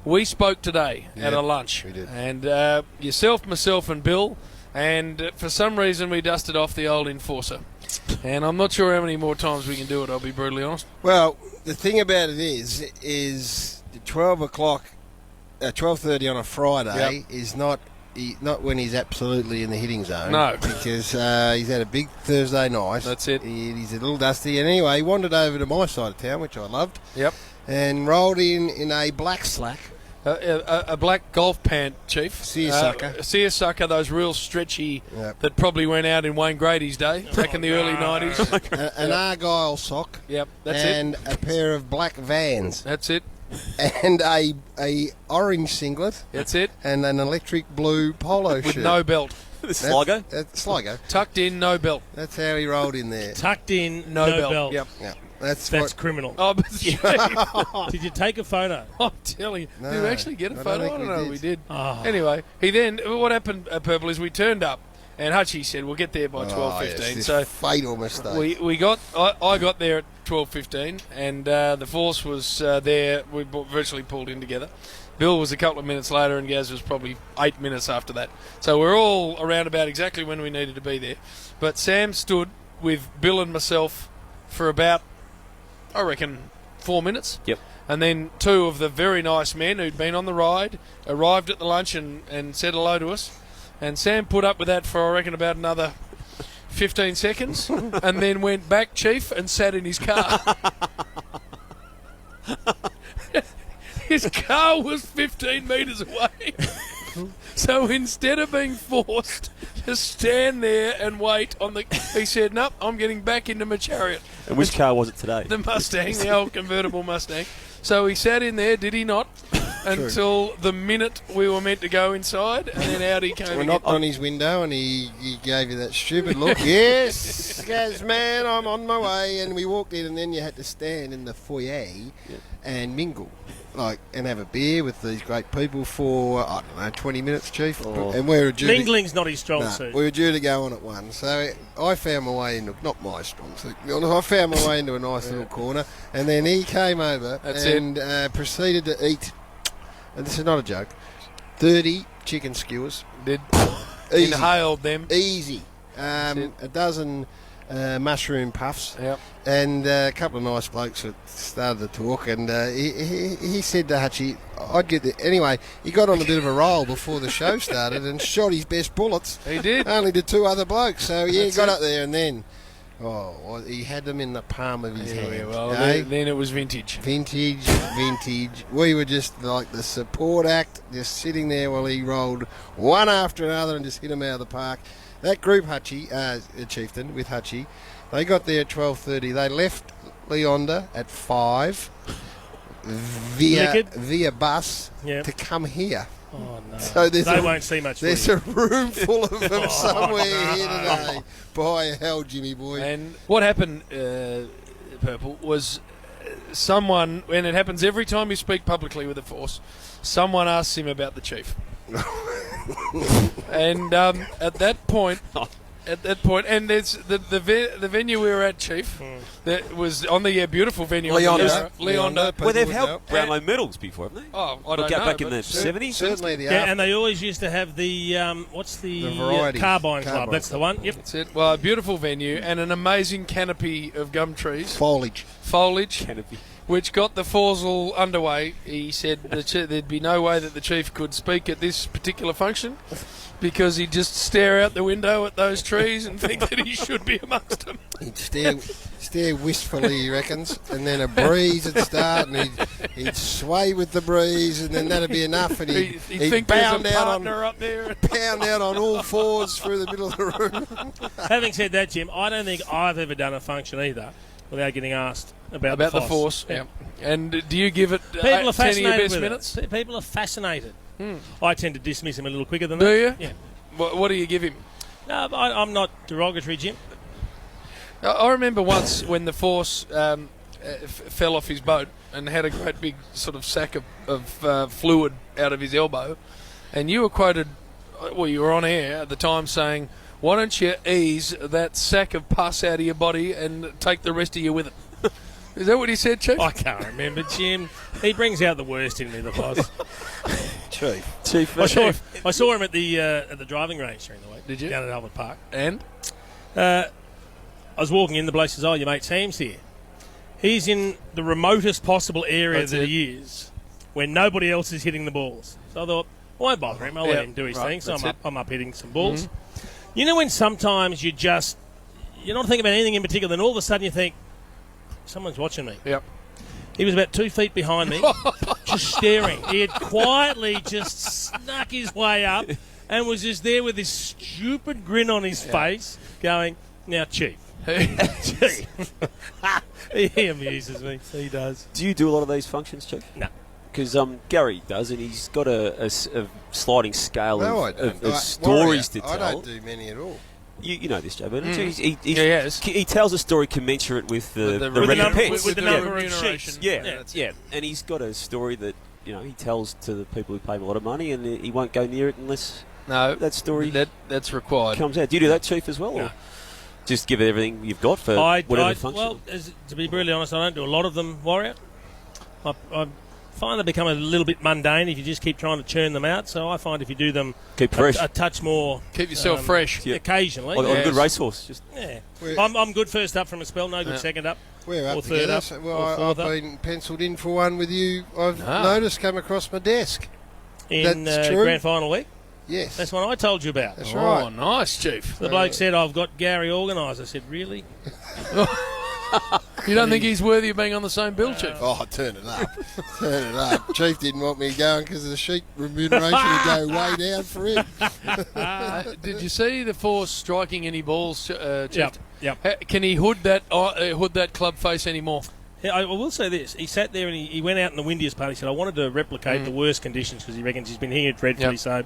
we spoke today at a lunch. We did. And yourself, myself and Bill, and for some reason we dusted off the old enforcer. And I'm not sure how many more times we can do it, I'll be brutally honest. Well, the thing about it is 12 o'clock, 12:30 on a Friday is not when he's absolutely in the hitting zone. No. Because he's had a big Thursday night. That's it. He's a little dusty. And anyway, he wandered over to my side of town, which I loved. Yep. And rolled in a black slack. A black golf pant, Chief. Seersucker. Those real stretchy that probably went out in Wayne Grady's day back in the early 90s. An Argyle sock. Yep, that's and it. And a pair of black Vans. That's it. And a orange singlet. That's it. And an electric blue polo shirt. With no belt. Sligo? Sligo. Tucked in, no belt. That's how he rolled in there. Tucked in, no belt. Yep. That's criminal. Oh, but Did you take a photo? I'm telling you. No, did we actually get a photo? I don't know. We did. Oh. Anyway, what happened at Purple is we turned up, and Hutchie said we'll get there by 12:15. Yes, so fatal mistake. I got there at 12:15, and the Foss was there. We virtually pulled in together. Bill was a couple of minutes later, and Gaz was probably 8 minutes after that. So we're all around about exactly when we needed to be there. But Sam stood with Bill and myself for about, I reckon, 4 minutes. Yep. And then two of the very nice men who'd been on the ride arrived at the lunch and said hello to us. And Sam put up with that for, I reckon, about another 15 seconds and then went back, Chief, and sat in his car. His car was 15 metres away. So instead of being forced to stand there and wait he said, nope, I'm getting back into my chariot. And which car was it today? The Mustang, the old convertible Mustang. So he sat in there, did he not? Until the minute we were meant to go inside, and then out he came. We knocked on his window, and he gave you that stupid look. Yes, Gaz, man, I'm on my way. And we walked in, and then you had to stand in the foyer and mingle. And have a beer with these great people for, 20 minutes, Chief. Oh. And we were due Mingling's not his strong suit. We were due to go on at 1. So I found my way into, not my strong suit, to be honest, I found my way into a nice little corner. And then he came over proceeded to eat, and this is not a joke, 30 chicken skewers. Did Easy. inhaled them. Easy. A dozen mushroom puffs. Yep. And a couple of nice blokes that started to talk, and he said to Hutchie, I'd get there. Anyway, he got on a bit of a roll before the show started and shot his best bullets. He did. Only to two other blokes. So, he got up there, and then, he had them in the palm of his hand. Yeah, well, then it was vintage. Vintage. We were just like the support act, just sitting there while he rolled one after another and just hit them out of the park. That group, Hutchie, Chieftain, with Hutchie, they got there at 12:30. They left Leonda at 5 via bus to come here. Oh, no. So they won't see much. There's a room full of them somewhere here today. By hell, Jimmy boy. And what happened, Purple, was someone, and it happens every time you speak publicly with the Force, someone asks him about the Chief. And at that point, and there's the venue we were at, Chief, that was on the beautiful venue. Leonda. Well, they've held Brownlow medals before, haven't they? Oh, I don't know. Back in the 70s? Certainly the and they always used to have the, Variety Carbine Club. That's the one. Yep. That's it. Well, a beautiful venue and an amazing canopy of gum trees. Foliage. Canopy. Which got the Forsal underway. He said there'd be no way that the Chief could speak at this particular function because he'd just stare out the window at those trees and think that he should be amongst them. He'd stare wistfully, he reckons, and then a breeze would start, and he'd sway with the breeze, and then that'd be enough, and he'd think bound there's a out partner up there. pound out on all fours through the middle of the room. Having said that, Jim, I don't think I've ever done a function either without getting asked about the Foss. Yeah. And do you give it people are 10 of your fascinated best with minutes? it. People are fascinated. I tend to dismiss him a little quicker than Do that. you? Yeah. What do you give him? No, I'm not derogatory, Jim. I remember once when the Force fell off his boat and had a great big sort of sack of fluid out of his elbow, and you were quoted, well, you were on air at the time saying, why don't you ease that sack of pus out of your body and take the rest of you with it? Is that what he said, Chief? I can't remember, Jim. He brings out the worst in me, the Foss. Chief. I saw him at the driving range during the week. Did you? Down at Albert Park. And? I was walking in, the bloke says, "Oh, your mate Sam's here." He's in the remotest possible area That's that it. he is, where nobody else is hitting the balls. So I thought, I won't bother him. I'll let him do his thing. So I'm up hitting some balls. Mm-hmm. You know when sometimes you're not thinking about anything in particular, then all of a sudden you think, someone's watching me. Yep. He was about 2 feet behind me, just staring. He had quietly just snuck his way up and was just there with this stupid grin on his face, going, "Now, Chief." Chief. He amuses me. He does. Do you do a lot of these functions, Chief? No. Because Gary does, and he's got a sliding scale of stories to tell. I don't do many at all. You know this, Joe, but Yes. he tells a story commensurate with the recompense. With the number of remuneration. sheets. Yeah. And he's got a story that he tells to the people who pay him a lot of money, and he won't go near it unless that story that's required. comes out. Do you do that, Chief, as well? No. Or just give it everything you've got for whatever function? Well, to be brutally honest, I don't do a lot of them, Warrior. I find they become a little bit mundane if you just keep trying to churn them out. So I find if you do them Keep fresh. a touch more, Keep yourself fresh. occasionally. On a good racehorse. Just I'm good first up from a spell, no good second up. We're or up third together. up. Well, or fourth I've up. been penciled in for one with you. I've noticed come across my desk. In That's true. grand final week. Yes. That's one I told you about. That's Oh, right. nice, Chief. The bloke said, "I've got Gary organised." I said, "Really?" You don't think he's worthy of being on the same bill, Chief? Oh, turn it up. Turn it up. Chief didn't want me going because the sheep remuneration would go way down for him. Did you see the Force striking any balls, Chief? Yep. Can he hood that club face anymore? Yeah, I will say this. He sat there and he went out in the windiest part. He said, "I wanted to replicate the worst conditions because he reckons he's been here dreadfully." Yep. So,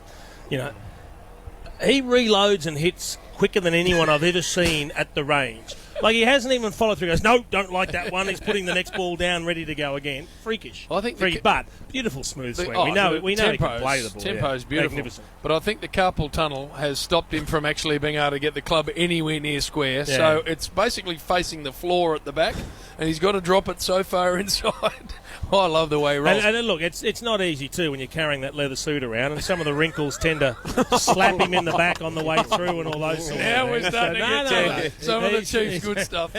he reloads and hits quicker than anyone I've ever seen at the range. Like, he hasn't even followed through. He goes, "No, don't like that one." He's putting the next ball down, ready to go again. Freakish. I think Freakish, but beautiful smooth swing. We know he can play the ball. Tempo's beautiful. Magnificent. But I think the carpal tunnel has stopped him from actually being able to get the club anywhere near square. Yeah. So it's basically facing the floor at the back, and he's got to drop it so far inside. I love the way he rolls. And look, it's not easy too when you're carrying that leather suit around, and some of the wrinkles tend to slap him in the back on the way through, and all those sorts of things. Now we're starting to get to no. some of the Chief's good stuff.